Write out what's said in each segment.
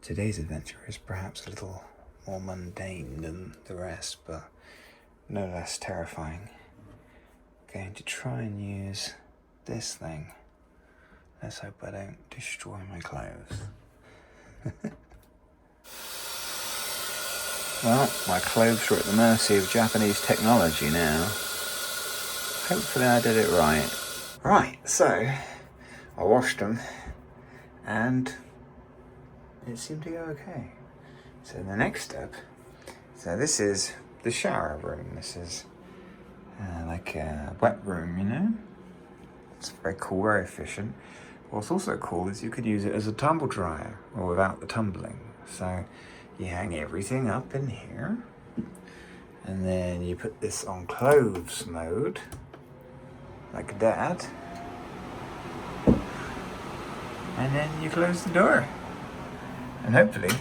Today's adventure is perhaps a little more mundane than the rest, but no less terrifying. Going to try and use this thing. Let's hope I don't destroy my clothes. Well, my clothes are at the mercy of Japanese technology now. Hopefully I did it right. Right, so I washed them and it seemed to go okay. So the next step, so this is the shower room. This is like a wet room, you know? It's very cool, very efficient. What's also cool is you could use it as a tumble dryer or without the tumbling. So you hang everything up in here and then you put this on clothes mode like that, and then you close the door, and hopefully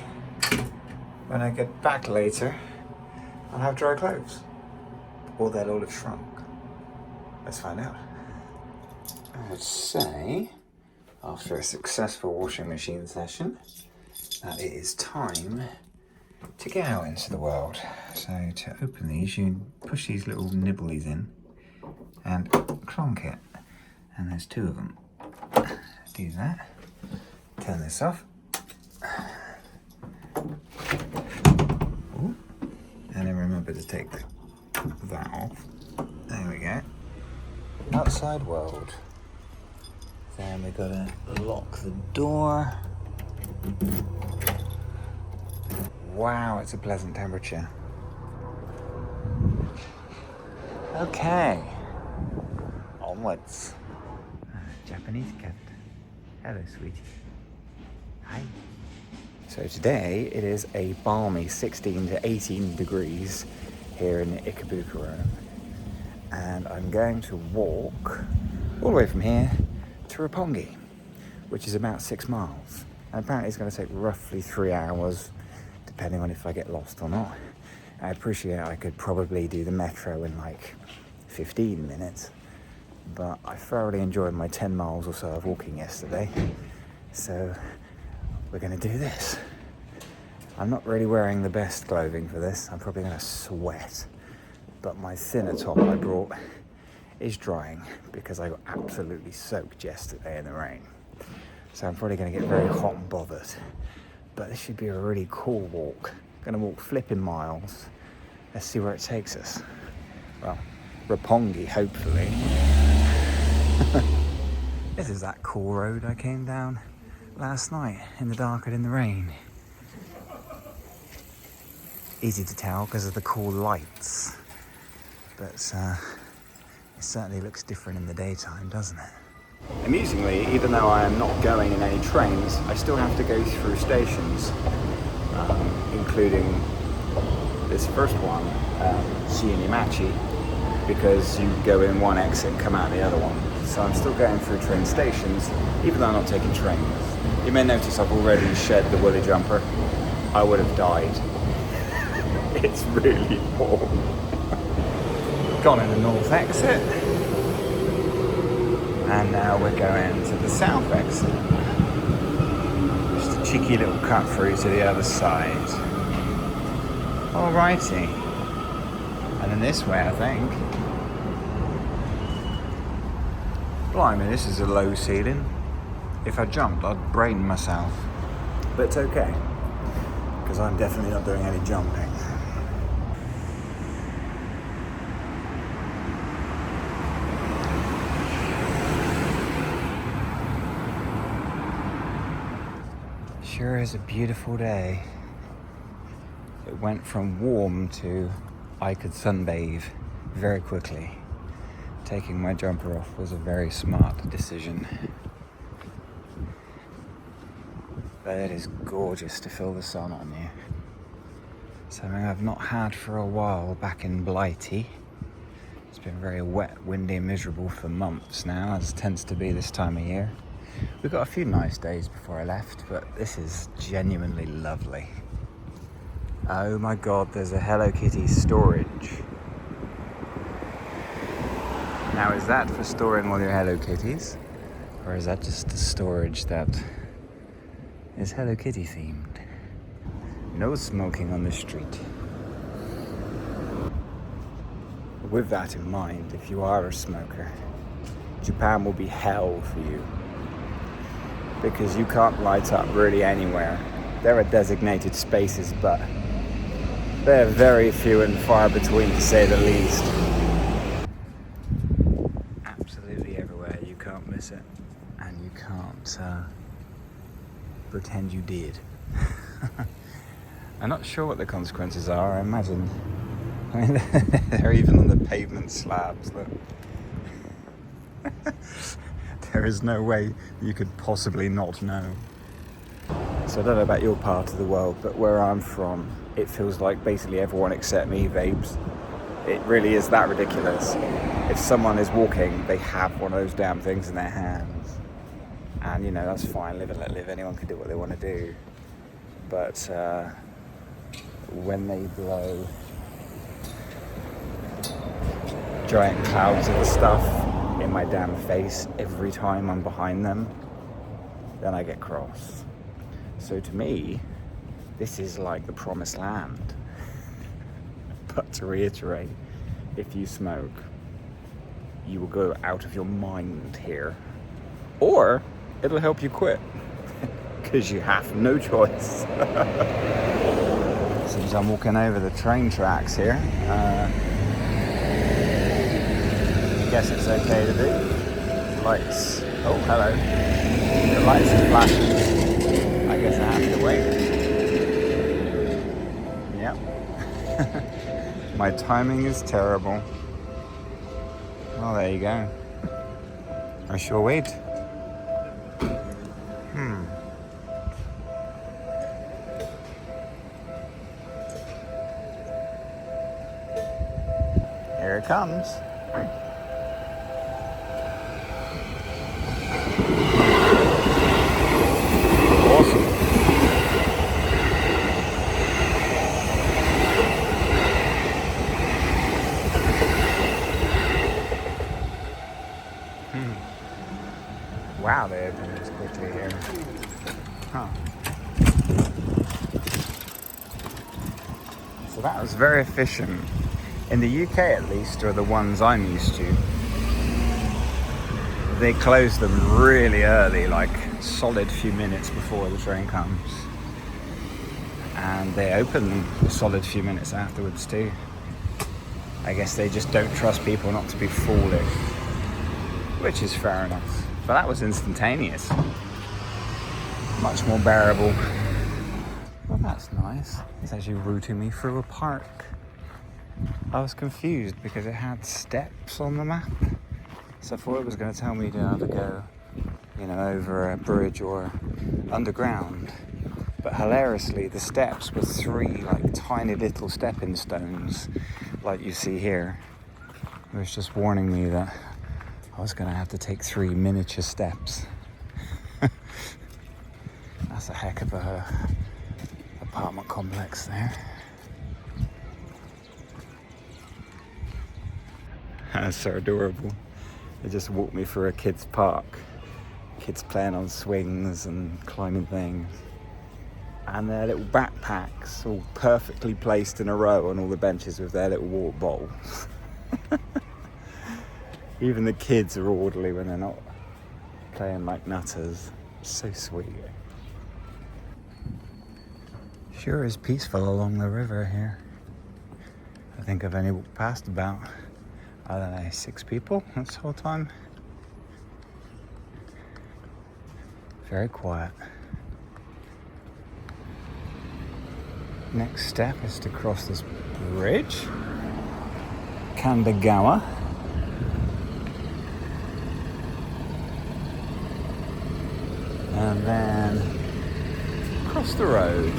when I get back later I'll have dry clothes, or they'll all have shrunk. Let's find out. I would say after a successful washing machine session that it is time to get out into the world. So to open these, you push these little nibblies in and clonk it, and there's two of them. Do that, turn this off. Ooh. And then remember to take that off. There we go. Outside world. Then we've got to lock the door. Wow, it's a pleasant temperature. Okay, onwards. Japanese cat. Hello, sweetie. Hi. So today it is a balmy 16 to 18 degrees here in Ikebukuro, and I'm going to walk all the way from here to Roppongi, which is about 6 miles. And apparently it's going to take roughly 3 hours, depending on if I get lost or not. I appreciate I could probably do the metro in like 15 minutes, but I thoroughly enjoyed my 10 miles or so of walking yesterday, so we're going to do this. I'm not really wearing the best clothing for this. I'm probably going to sweat, but my thinner top I brought is drying because I got absolutely soaked yesterday in the rain. So I'm probably going to get very hot and bothered. But this should be a really cool walk. Going to walk flipping miles. Let's see where it takes us. Well, Roppongi, hopefully. This is that cool road I came down last night in the dark and in the rain. Easy to tell because of the cool lights. But it certainly looks different in the daytime, doesn't it? Amusingly, even though I am not going in any trains, I still have to go through stations, including this first one, Shienimachi, because you go in one exit and come out the other one. So I'm still going through train stations, even though I'm not taking trains. You may notice I've already shed the woolly jumper. I would have died. It's really warm. Gone in the north exit. And now we're going to the south exit. Just a cheeky little cut through to the other side. Alrighty. And then this way, I think. Blimey, this is a low ceiling. If I jumped, I'd brain myself. But it's okay, because I'm definitely not doing any jumping. Sure is a beautiful day. It went from warm to I could sunbathe very quickly. Taking my jumper off was a very smart decision. But it is gorgeous to feel the sun on you. Something I've not had for a while back in Blighty. It's been very wet, windy and miserable for months now, as tends to be this time of year. We got a few nice days before I left, but this is genuinely lovely. Oh my god, there's a Hello Kitty storage. Now, is that for storing all your Hello Kitties? Or is that just the storage that is Hello Kitty themed? No smoking on the street. With that in mind, if you are a smoker, Japan will be hell for you. Because you can't light up really anywhere. There are designated spaces, but they're very few and far between, to say the least. Absolutely everywhere, you can't miss it. And you can't pretend you did. I'm not sure what the consequences are, I imagine. I mean, they're even on the pavement slabs, look. There is no way you could possibly not know. So I don't know about your part of the world, but where I'm from, it feels like basically everyone except me vapes. It really is that ridiculous. If someone is walking, they have one of those damn things in their hands. And, you know, that's fine, live and let live. Anyone can do what they want to do. But when they blow giant clouds of the stuff in my damn face every time I'm behind them, then I get cross. So to me, this is like the promised land. But to reiterate, if you smoke, you will go out of your mind here. Or it'll help you quit, because you have no choice. Since I'm walking over the train tracks here, I guess it's okay to do. Lights. Oh, hello. The lights are flashing. I guess I have to wait. Yep. My timing is terrible. Well, there you go. I sure wait. Here it comes. Awesome. Wow, they opened this quickly here. Huh. So that was very efficient. In the UK at least, or the ones I'm used to, they close them really early, like solid few minutes before the train comes. And they open them a solid few minutes afterwards too. I guess they just don't trust people not to be fooling, which is fair enough. But that was instantaneous. Much more bearable. Well, that's nice. It's actually routing me through a park. I was confused because it had steps on the map. So I thought it was going to tell me how to go, you know, over a bridge or underground. But hilariously, the steps were 3 like tiny little stepping stones, like you see here. It was just warning me that I was going to have to take 3 miniature steps. That's a heck of a apartment complex there. That's so adorable. They just walked me through a kid's park. Kids playing on swings and climbing things. And their little backpacks all perfectly placed in a row on all the benches with their little water bottles. Even the kids are orderly when they're not playing like nutters. So sweet. Sure is peaceful along the river here. I think I've only walked past about, I don't know, 6 people this whole time. Very quiet. Next step is to cross this bridge, Kandagawa. And then cross the road.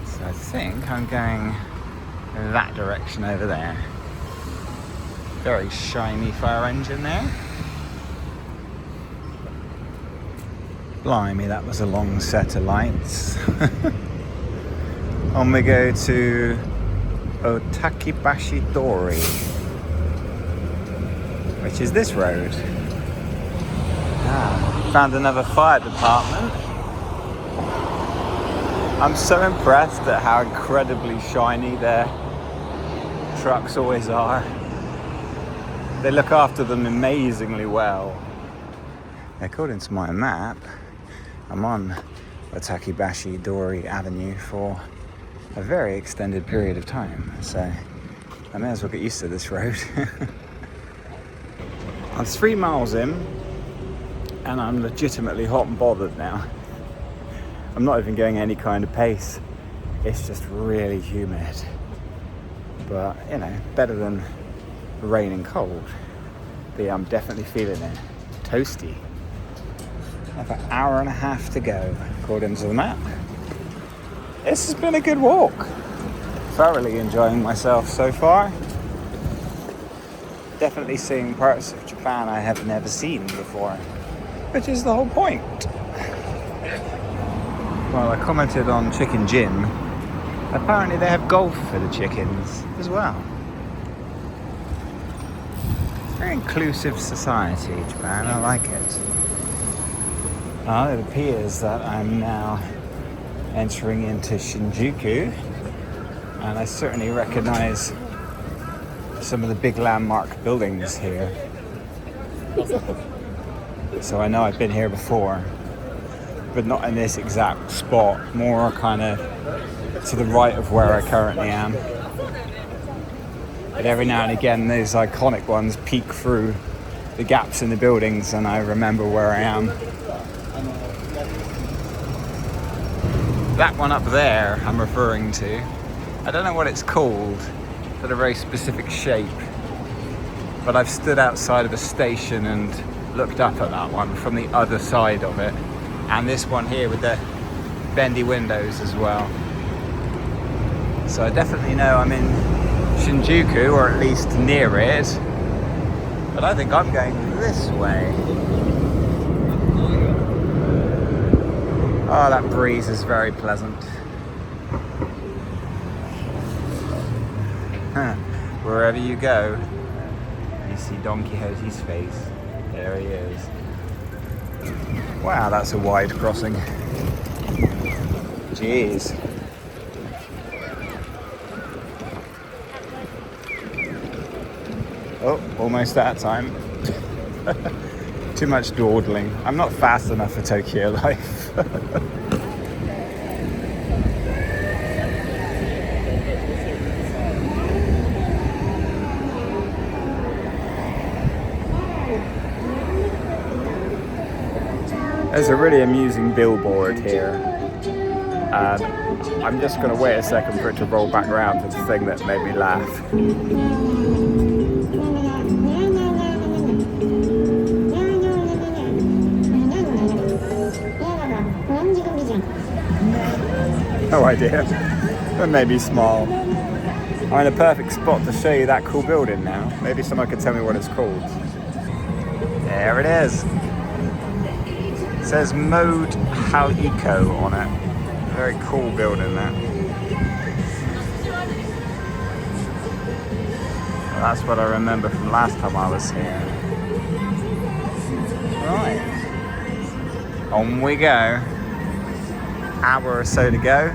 So I think I'm going that direction over there. Very shiny fire engine there. Blimey, that was a long set of lights. On we go to Otakibashidori, which is this road. Found another fire department. I'm so impressed at how incredibly shiny their trucks always are. They look after them amazingly well. According to my map, I'm on Watakibashi Dori Avenue for a very extended period of time, so I may as well get used to this road. I'm 3 miles in and I'm legitimately hot and bothered now. I'm not even going any kind of pace. It's just really humid. But, you know, better than rain and cold. But yeah, I'm definitely feeling it. Toasty. I have an hour and a half to go, according to the map. This has been a good walk. Thoroughly enjoying myself so far. Definitely seeing parts of Japan I have never seen before, which is the whole point. Well, I commented on Chicken Gym. Apparently they have golf for the chickens as well. Very inclusive society, Japan. I like it. It appears that I'm now entering into Shinjuku, and I certainly recognize some of the big landmark buildings here. So I know I've been here before, but not in this exact spot, more kind of to the right of where I currently am. But every now and again those iconic ones peek through the gaps in the buildings and I remember where I am. That one up there I'm referring to, I don't know what it's called. It's got a very specific shape. But I've stood outside of a station and looked up at that one from the other side of it. And this one here with the bendy windows as well. So I definitely know I'm in Shinjuku, or at least near it. But I think I'm going this way. Oh, that breeze is very pleasant. Wherever you go, you see Don Quixote's face. There he is. Wow, that's a wide crossing. Jeez. Oh, almost that time. Too much dawdling. I'm not fast enough for Tokyo life. There's a really amusing billboard here. I'm just going to wait a second for it to roll back around to the thing that made me laugh. No idea. But maybe small. I'm in a perfect spot to show you that cool building now. Maybe someone could tell me what it's called. There it is. It says Mode Haliko on it. Very cool building that. Well, that's what I remember from last time I was here. Right. On we go. Hour or so to go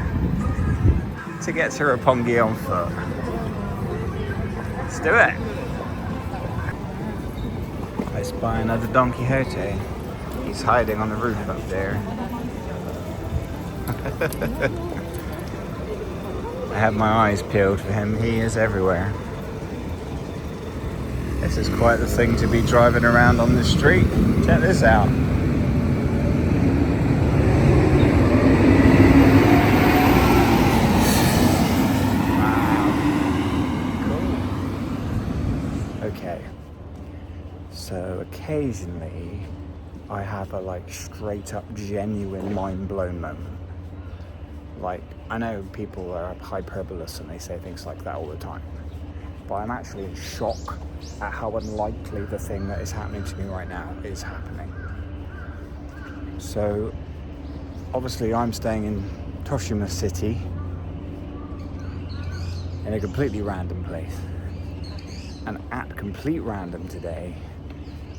to get to Roppongi on foot. Let's do it. I spy another Don Quixote. He's hiding on the roof up there. I have my eyes peeled for him. He is everywhere. This is quite the thing to be driving around on the street. Check this out. Okay, so occasionally I have a straight up genuine mind blown moment. I know people are hyperbolous and they say things like that all the time, but I'm actually in shock at how unlikely the thing that is happening to me right now is happening. So obviously I'm staying in Toshima City in a completely random place. And at complete random today,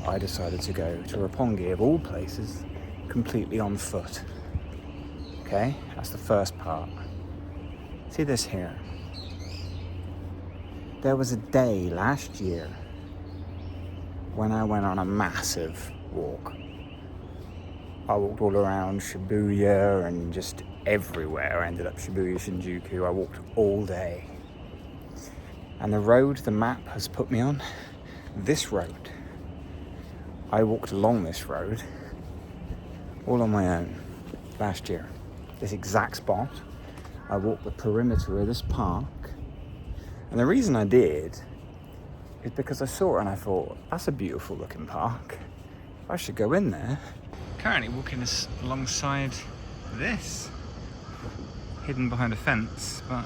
I decided to go to Roppongi, of all places, completely on foot. Okay, that's the first part. See this here? There was a day last year when I went on a massive walk. I walked all around Shibuya and just everywhere. I ended up Shibuya, Shinjuku. I walked all day. And the road the map has put me on, this road, I walked along this road all on my own last year. This exact spot. I walked the perimeter of this park. And the reason I did is because I saw it and I thought, that's a beautiful looking park. I should go in there. Currently walking alongside this, hidden behind a fence, but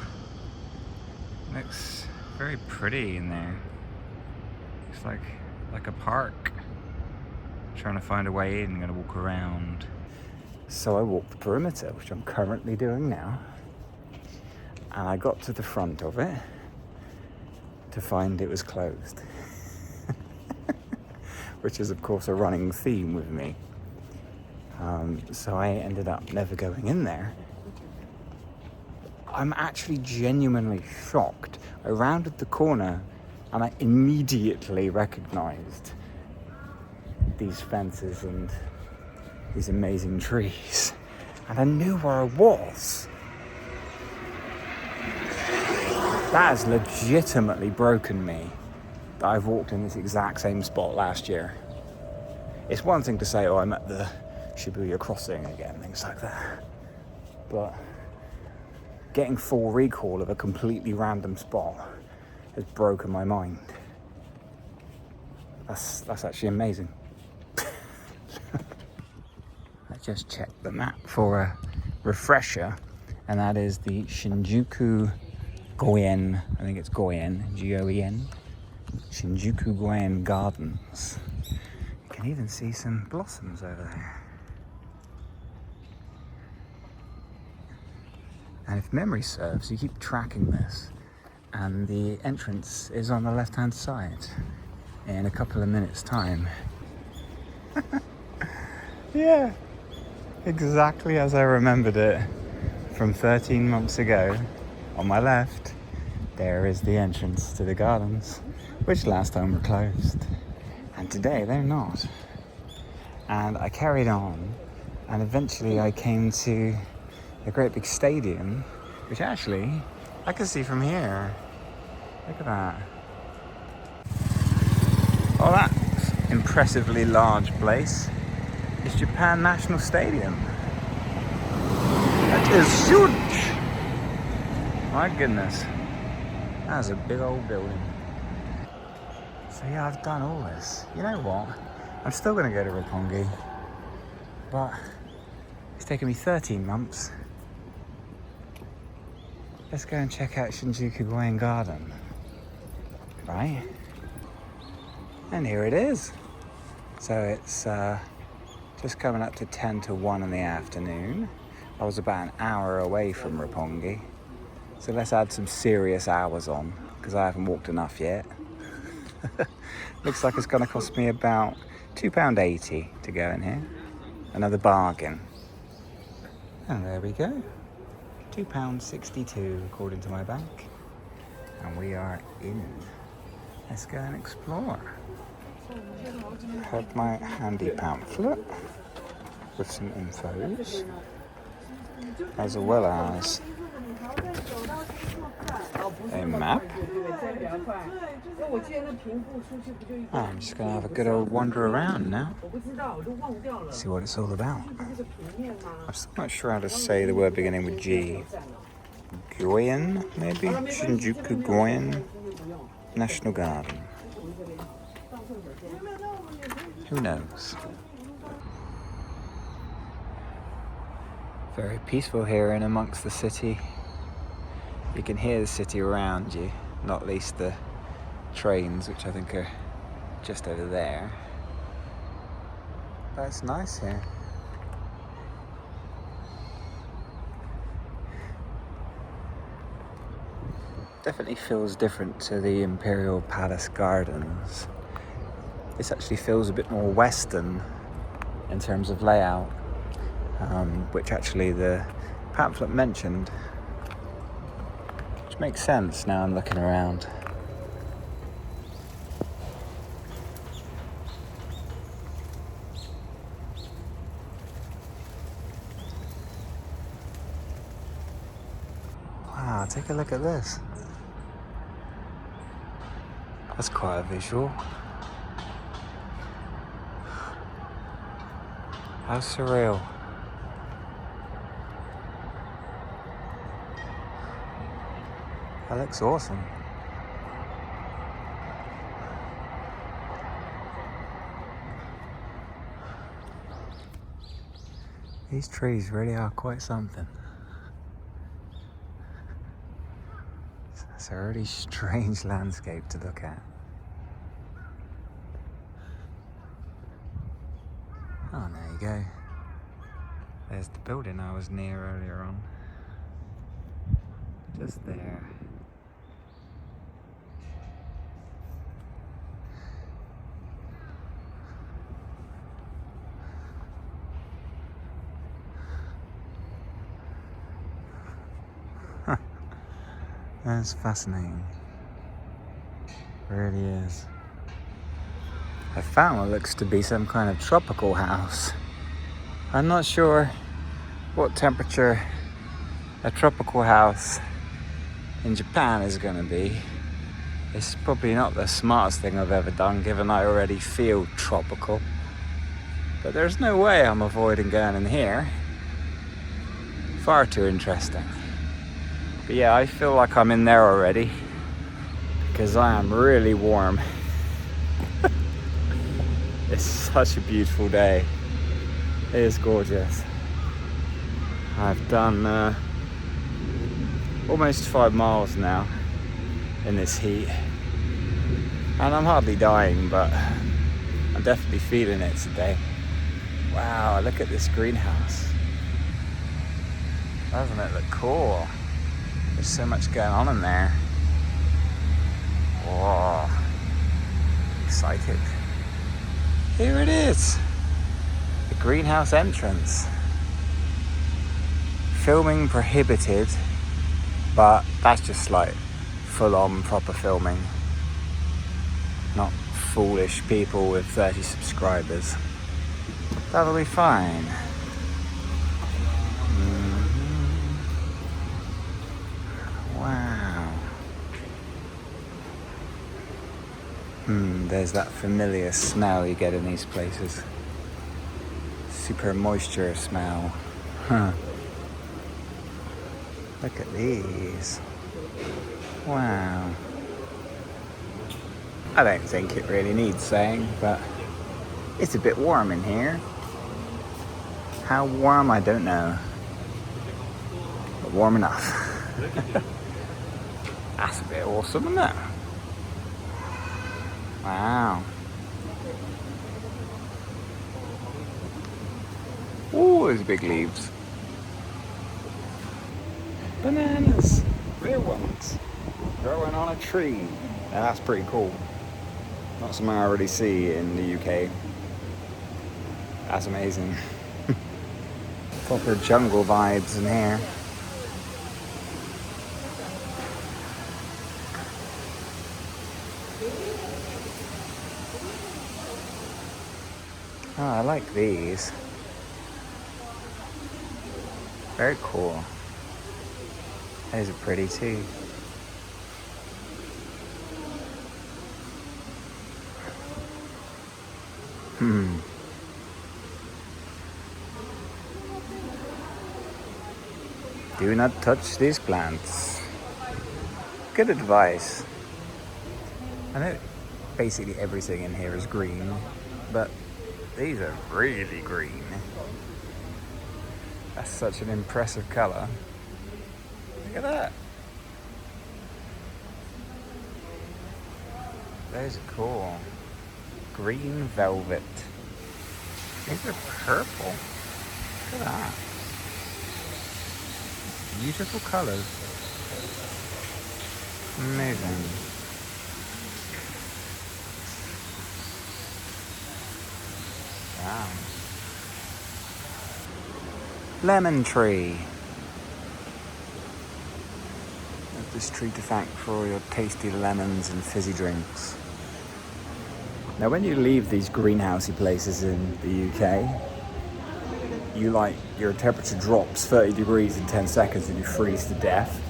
looks very pretty in there. It's like a park. Trying to find a way in, I'm gonna walk around. So I walked the perimeter, which I'm currently doing now. And I got to the front of it to find it was closed. Which is of course a running theme with me. So I ended up never going in there. I'm actually genuinely shocked. I rounded the corner and I immediately recognized these fences and these amazing trees. And I knew where I was. That has legitimately broken me that I've walked in this exact same spot last year. It's one thing to say, oh, I'm at the Shibuya crossing again, things like that. But getting full recall of a completely random spot has broken my mind. That's actually amazing. I just checked the map for a refresher, and that is the Shinjuku Goen, I think it's Goen, G-O-E-N, Shinjuku Goen Gardens. You can even see some blossoms over there. And if memory serves, you keep tracking this, and the entrance is on the left-hand side in a couple of minutes' time. Yeah, exactly as I remembered it from 13 months ago. On my left, there is the entrance to the gardens, which last time were closed. And today they're not. And I carried on, and eventually I came to a great big stadium, which actually I can see from here. Look at that. Oh, that impressively large place is Japan National Stadium. That is huge. My goodness. That's a big old building. So yeah, I've done all this. You know what? I'm still going to go to Roppongi, but it's taken me 13 months. Let's go and check out Shinjuku Goen Garden. Right? And here it is. So it's just coming up to 10 to 1 in the afternoon. I was about an hour away from Roppongi. So let's add some serious hours on, because I haven't walked enough yet. Looks like it's going to cost me about £2.80 to go in here. Another bargain. And there we go. £2.62 according to my bank. And we are in. Let's go and explore. Have my handy pamphlet with some infos, as well as a map. I'm just going to have a good old wander around now. See what it's all about. I'm still not sure how to say the word beginning with G. Goen, maybe? Shinjuku Goen National Garden. Who knows? Very peaceful here in amongst the city. You can hear the city around you, not least the trains, which I think are just over there. But it's nice here. Definitely feels different to the Imperial Palace Gardens. This actually feels a bit more Western in terms of layout, which actually the pamphlet mentioned, which makes sense now I'm looking around. Wow, take a look at this. That's quite a visual. How surreal. That looks awesome. These trees really are quite something. It's a really strange landscape to look at. Oh, there you go. There's the building I was near earlier on. Just there. That's fascinating. It really is. I found what looks to be some kind of tropical house. I'm not sure what temperature a tropical house in Japan is going to be. It's probably not the smartest thing I've ever done, given I already feel tropical. But there's no way I'm avoiding going in here. Far too interesting. But yeah, I feel like I'm in there already, because I am really warm. It's such a beautiful day. It is gorgeous. I've done almost 5 miles now in this heat, and I'm hardly dying, but I'm definitely feeling it today. Wow, look at this greenhouse. Doesn't it look cool? There's so much going on in there. Whoa, excited. Here it is, the greenhouse entrance. Filming prohibited, but that's just like full-on proper filming. Not foolish people with 30 subscribers. That'll be fine. Wow. There's that familiar smell you get in these places. Super moisture smell. Look at these. Wow. I don't think it really needs saying, but it's a bit warm in here. How warm, I don't know. But warm enough. That's a bit awesome, isn't it? Wow. Ooh, those big leaves. Bananas. Real ones. Growing on a tree. Now, that's pretty cool. Not something I already see in the UK. That's amazing. Proper jungle vibes in here. Oh, I like these. Very cool. Those are pretty too. Do not touch these plants. Good advice. I know basically everything in here is green, but these are really green. That's such an impressive color. Look at that. Those are cool. Green velvet. These are purple. Look at that. Beautiful colors. Amazing. Wow. Lemon tree. nice tree to thank for all your tasty lemons and fizzy drinks. Now, when you leave these greenhousey places in the UK, your temperature drops 30 degrees in 10 seconds and you freeze to death.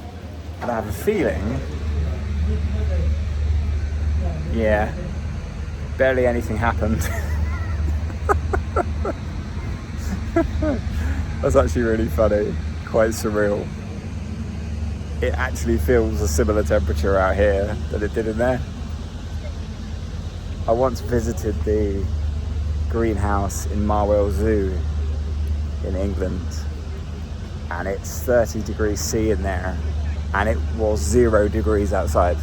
And I have a feeling, yeah, barely anything happened. That's actually really funny, quite surreal. It actually feels a similar temperature out here than it did in there. I once visited the greenhouse in Marwell Zoo in England, and it's 30 degrees C in there, and it was 0 degrees outside.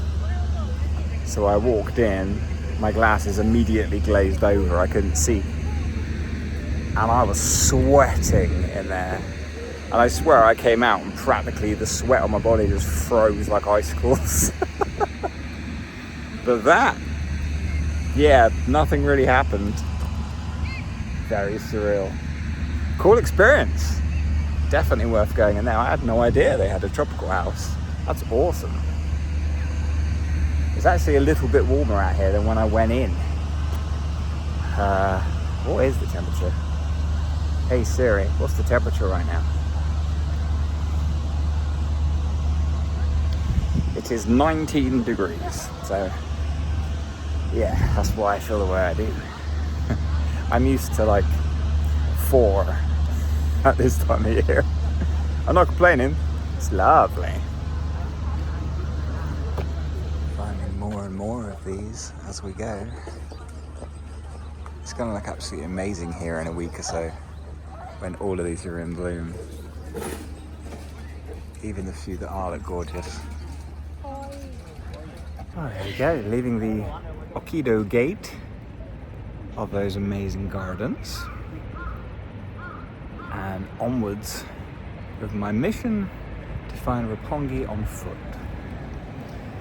So I walked in, my glasses immediately glazed over, I couldn't see. And I was sweating in there. And I swear I came out and practically the sweat on my body just froze like icicles. But that, yeah, nothing really happened. Very surreal. Cool experience. Definitely worth going in there. I had no idea they had a tropical house. That's awesome. It's actually a little bit warmer out here than when I went in. What is the temperature? Hey Siri, what's the temperature right now? It is 19 degrees. So, yeah, that's why I feel the way I do. I'm used to like 4 at this time of year. I'm not complaining. It's lovely. Finding more and more of these as we go. It's gonna look absolutely amazing here in a week or so when all of these are in bloom. Even the few that are look gorgeous. Oh, there we go, leaving the Okido gate of those amazing gardens and onwards with my mission to find Roppongi on foot.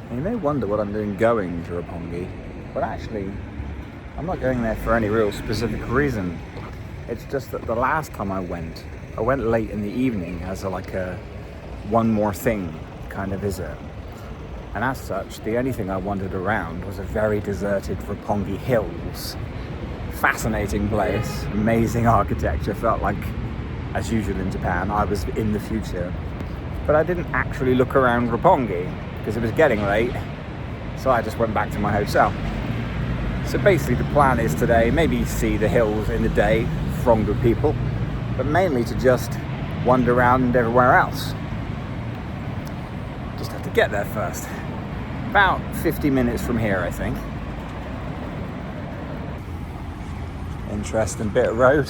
And you may wonder what I'm doing going to Roppongi, but actually I'm not going there for any real specific reason. It's just that the last time I went late in the evening as a one more thing kind of visit. And as such, the only thing I wandered around was a very deserted Roppongi Hills. Fascinating place, amazing architecture, felt like, as usual in Japan, I was in the future. But I didn't actually look around Roppongi because it was getting late, so I just went back to my hotel. So basically the plan is today, maybe see the hills in the day, thronged with people, but mainly to just wander around everywhere else. Just have to get there first. About 50 minutes from here, I think. Interesting bit of road.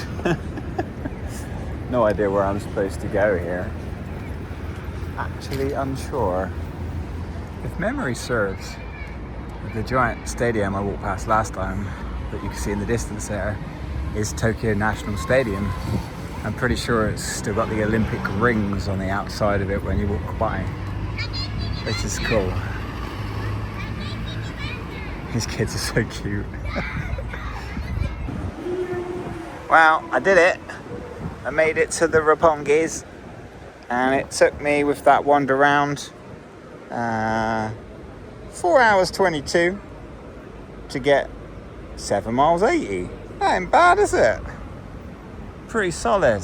No idea where I'm supposed to go here. Actually unsure. If memory serves, the giant stadium I walked past last time that you can see in the distance there is Tokyo National Stadium. I'm pretty sure it's still got the Olympic rings on the outside of it when you walk by, which is cool. These kids are so cute. Well, I did it. I made it to the Roppongis, and it took me, with that wander round, 4 hours 22 to get 7 miles 80. That ain't bad, is it? Pretty solid.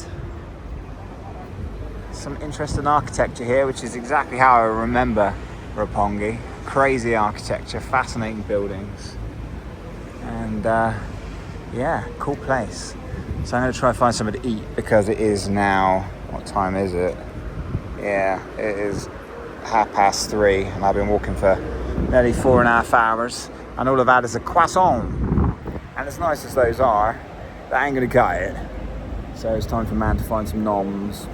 Some interesting architecture here, which is exactly how I remember Roppongi. Crazy architecture, fascinating buildings, and yeah, cool place. So I'm going to try and find something to eat because it is now, what time is it? Yeah, it is 3:30 and I've been walking for nearly 4.5 hours, and all I've had is a croissant. And as nice as those are, that ain't going to cut it. So it's time for man to find some noms